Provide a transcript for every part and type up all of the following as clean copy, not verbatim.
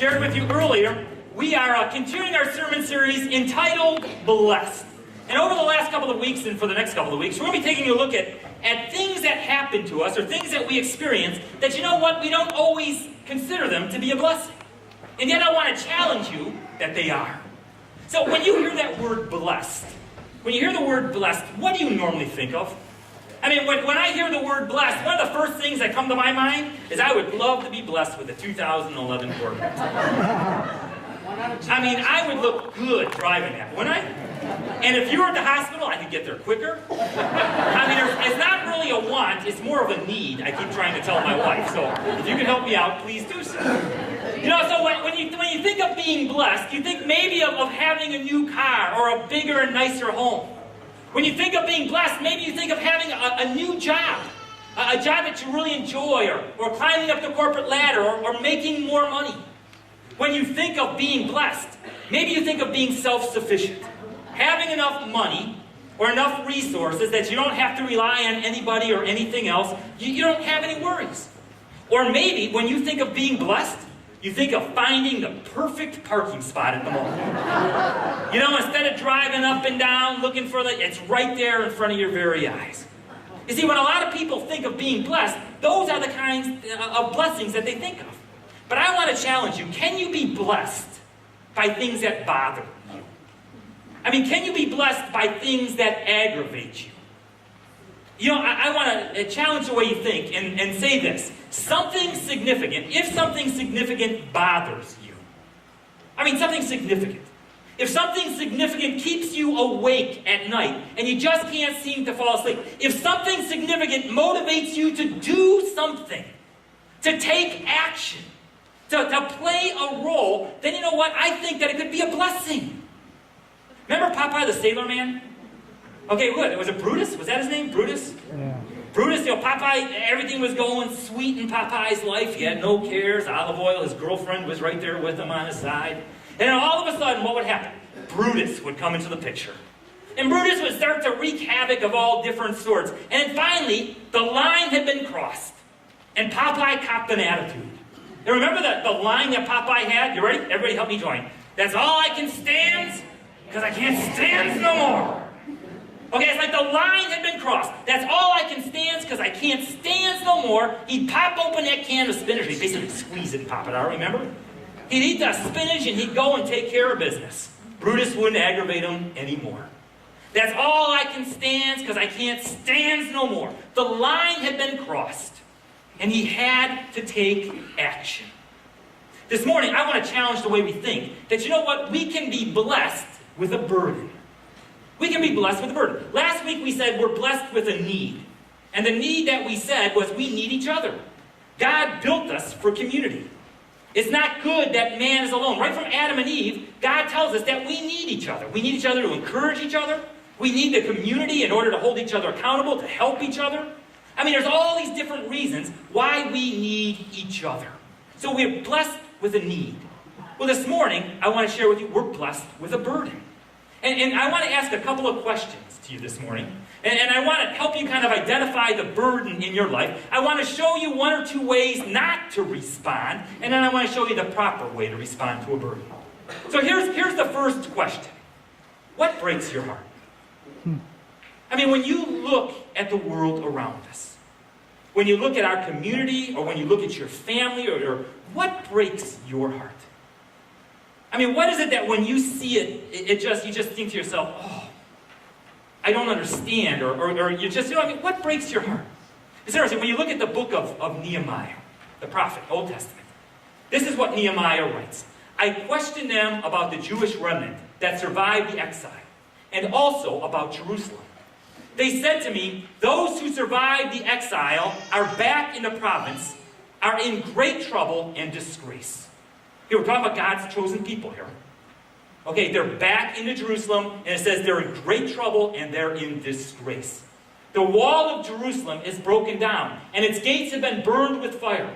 shared with you earlier, we are continuing our sermon series entitled Blessed. And over the last couple of weeks and for the next couple of weeks, we're going to be taking a look at things that happen to us or things that we experience that, you know what, we don't always consider them to be a blessing. And yet I want to challenge you that they are. So when you hear that word blessed, when you hear the word blessed, what do you normally think of? I mean, when I hear the word blessed, one of the first things that come to my mind is I would love to be blessed with a 2011 Corvette. I mean, I would look good driving that, wouldn't I? And if you were at the hospital, I could get there quicker. I mean, it's not really a want, it's more of a need, I keep trying to tell my wife. So if you can help me out, please do so. You know, so when you think of being blessed, you think maybe of having a new car or a bigger and nicer home. When you think of being blessed, maybe you think of having a new job, a job that you really enjoy, or climbing up the corporate ladder, or making more money. When you think of being blessed, maybe you think of being self-sufficient, having enough money or enough resources that you don't have to rely on anybody or anything else. You don't have any worries. Or maybe when you think of being blessed, you think of finding the perfect parking spot at the mall. You know, instead of driving up and down looking for it's right there in front of your very eyes. You see, when a lot of people think of being blessed, those are the kinds of blessings that they think of. But I want to challenge you, can you be blessed by things that bother you? I mean, can you be blessed by things that aggravate you? You know, I want to challenge the way you think and say this. Something significant, if something significant bothers you, I mean something significant. If something significant keeps you awake at night and you just can't seem to fall asleep, if something significant motivates you to do something, to take action, to play a role, then you know what? I think that it could be a blessing. Remember Popeye the Sailor Man? Okay, what? Was it Brutus? Was that his name? Brutus? Yeah. Brutus, you know, Popeye, everything was going sweet in Popeye's life. He had no cares, olive oil, his girlfriend was right there with him on his side. And then all of a sudden, what would happen? Brutus would come into the picture. And Brutus would start to wreak havoc of all different sorts. And then finally, the line had been crossed. And Popeye copped an attitude. And remember the line that Popeye had? You ready? Everybody help me join. That's all I can stand, because I can't stand no more. Okay, it's like the line had been crossed. That's all I can stand, because I can't stand no more. He'd pop open that can of spinach. He'd basically squeeze it and pop it out, remember? He'd eat the spinach and he'd go and take care of business. Brutus wouldn't aggravate him anymore. That's all I can stand, because I can't stand no more. The line had been crossed, and he had to take action. This morning, I want to challenge the way we think. That you know what? We can be blessed with a burden. We can be blessed with a burden. Last week we said we're blessed with a need. And the need that we said was we need each other. God built us for community. It's not good that man is alone. Right from Adam and Eve, God tells us that we need each other. We need each other to encourage each other. We need the community in order to hold each other accountable, to help each other. I mean, there's all these different reasons why we need each other. So we're blessed with a need. Well, this morning, I want to share with you, we're blessed with a burden. And I want to ask a couple of questions to you this morning. And I want to help you kind of identify the burden in your life. I want to show you one or two ways not to respond. And then I want to show you the proper way to respond to a burden. So here's the first question. What breaks your heart? I mean, when you look at the world around us, when you look at our community, or when you look at your family, or what breaks your heart? I mean, what is it that when you see it, you just think to yourself, oh, I don't understand, or you just, you know, I mean, what breaks your heart? It's interesting, when you look at the book of Nehemiah, the prophet, Old Testament, this is what Nehemiah writes. I question them about the Jewish remnant that survived the exile, and also about Jerusalem. They said to me, those who survived the exile are back in the province, are in great trouble and disgrace. Here, we're talking about God's chosen people here. Okay, they're back into Jerusalem, and it says they're in great trouble and they're in disgrace. The wall of Jerusalem is broken down, and its gates have been burned with fire.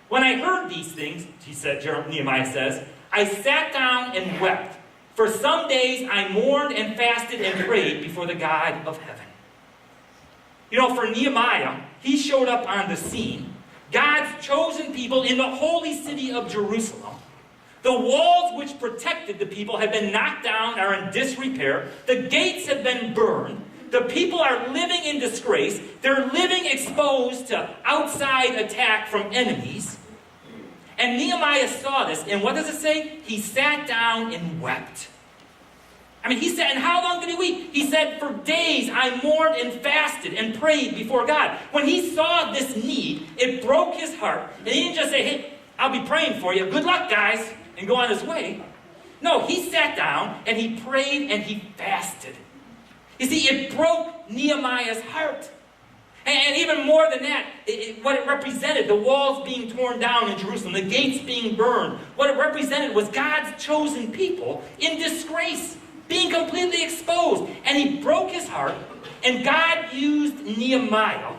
When I heard these things, Nehemiah says, I sat down and wept. For some days I mourned and fasted and prayed before the God of heaven. You know, for Nehemiah, he showed up on the scene. God's chosen people in the holy city of Jerusalem. The walls which protected the people have been knocked down, are in disrepair. The gates have been burned. The people are living in disgrace. They're living exposed to outside attack from enemies. And Nehemiah saw this, and what does it say? He sat down and wept. I mean, he said, and how long did he weep? He said, for days I mourned and fasted and prayed before God. When he saw this need, it broke his heart. And he didn't just say, hey, I'll be praying for you. Good luck, guys, and go on his way. No, he sat down and he prayed and he fasted. You see, it broke Nehemiah's heart. And even more than that, what it represented, the walls being torn down in Jerusalem, the gates being burned, what it represented was God's chosen people in disgrace, being completely exposed. And he broke his heart, and God used Nehemiah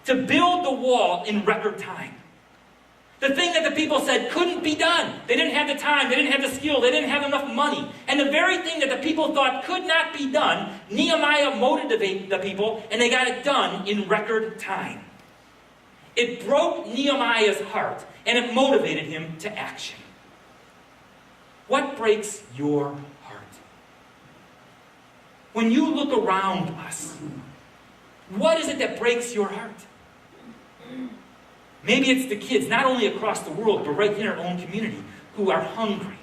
to build the wall in record time. The thing that the people said couldn't be done. They didn't have the time, they didn't have the skill, they didn't have enough money. And the very thing that the people thought could not be done, Nehemiah motivated the people, and they got it done in record time. It broke Nehemiah's heart, and it motivated him to action. What breaks your heart? When you look around us, what is it that breaks your heart? Maybe it's the kids, not only across the world, but right in our own community, who are hungry.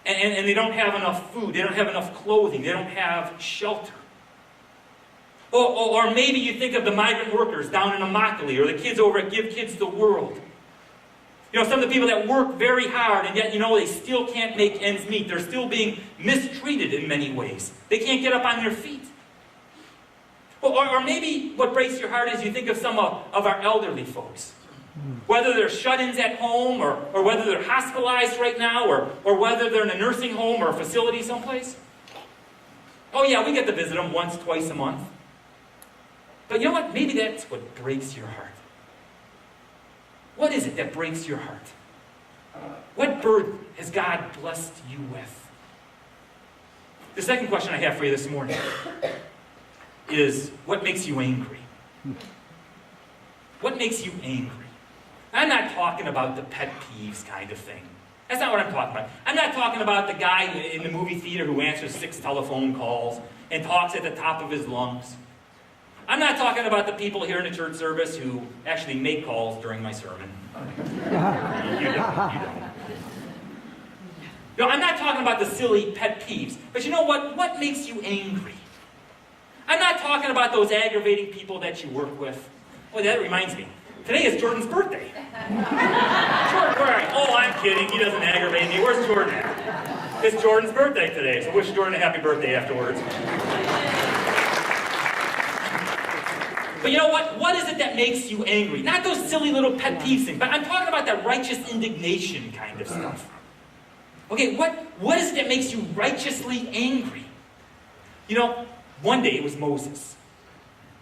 And they don't have enough food, they don't have enough clothing, they don't have shelter. Or maybe you think of the migrant workers down in Immokalee, or the kids over at Give Kids the World. You know, some of the people that work very hard, and yet, they still can't make ends meet. They're still being mistreated in many ways. They can't get up on their feet. Or maybe what breaks your heart is you think of some of our elderly folks. Whether they're shut-ins at home, or whether they're hospitalized right now, or whether they're in a nursing home or a facility someplace. Oh yeah, we get to visit them once, twice a month. But you know what? Maybe that's what breaks your heart. What is it that breaks your heart? What burden has God blessed you with? The second question I have for you this morning is, what makes you angry? What makes you angry? I'm not talking about the pet peeves kind of thing. That's not what I'm talking about. I'm not talking about the guy in the movie theater who answers 6 telephone calls and talks at the top of his lungs. I'm not talking about the people here in the church service who actually make calls during my sermon. You don't. No, I'm not talking about the silly pet peeves. But you know what? What makes you angry? I'm not talking about those aggravating people that you work with. Oh, that reminds me. Today is Jordan's birthday. Jordan, where are you? Oh, I'm kidding. He doesn't aggravate me. Where's Jordan at? It's Jordan's birthday today, so wish Jordan a happy birthday afterwards. But you know what? What is it that makes you angry? Not those silly little pet peeves things, but I'm talking about that righteous indignation kind of stuff. Okay, what is it that makes you righteously angry? One day it was Moses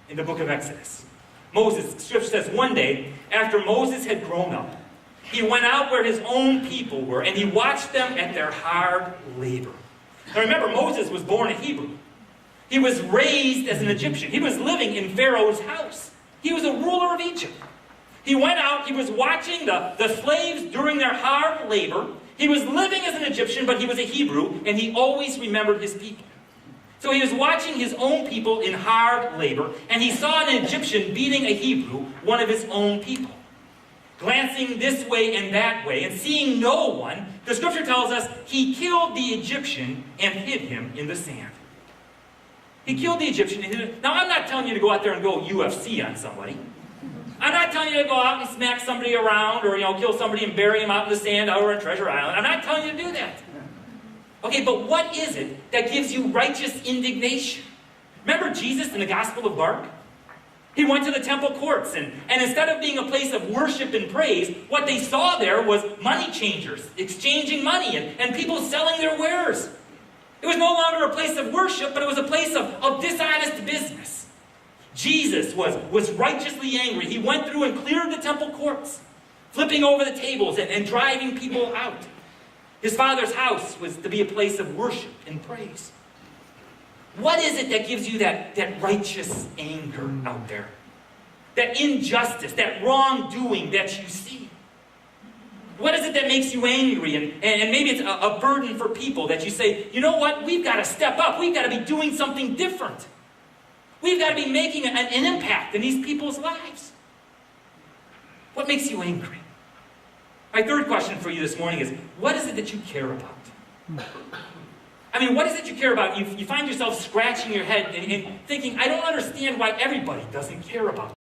in the book of Exodus. Moses, Scripture says, one day, after Moses had grown up, he went out where his own people were, and he watched them at their hard labor. Now remember, Moses was born a Hebrew. He was raised as an Egyptian. He was living in Pharaoh's house. He was a ruler of Egypt. He went out, he was watching the slaves during their hard labor. He was living as an Egyptian, but he was a Hebrew, and he always remembered his people. So he was watching his own people in hard labor, and he saw an Egyptian beating a Hebrew, one of his own people. Glancing this way and that way, and seeing no one, the Scripture tells us he killed the Egyptian and hid him in the sand. He killed the Egyptian and hid him. Now, I'm not telling you to go out there and go UFC on somebody. I'm not telling you to go out and smack somebody around, or kill somebody and bury him out in the sand over on Treasure Island. I'm not telling you to do that. Okay, but what is it that gives you righteous indignation? Remember Jesus in the Gospel of Mark? He went to the temple courts, and instead of being a place of worship and praise, what they saw there was money changers exchanging money and people selling their wares. It was no longer a place of worship, but it was a place of dishonest business. Jesus was righteously angry. He went through and cleared the temple courts, flipping over the tables and driving people out. His Father's house was to be a place of worship and praise. What is it that gives you that righteous anger out there? That injustice, that wrongdoing that you see? What is it that makes you angry? And maybe it's a burden for people that you say, you know what, we've got to step up. We've got to be doing something different. We've got to be making an impact in these people's lives. What makes you angry? My third question for you this morning is, what is it that you care about? I mean, what is it you care about? You find yourself scratching your head and thinking, I don't understand why everybody doesn't care about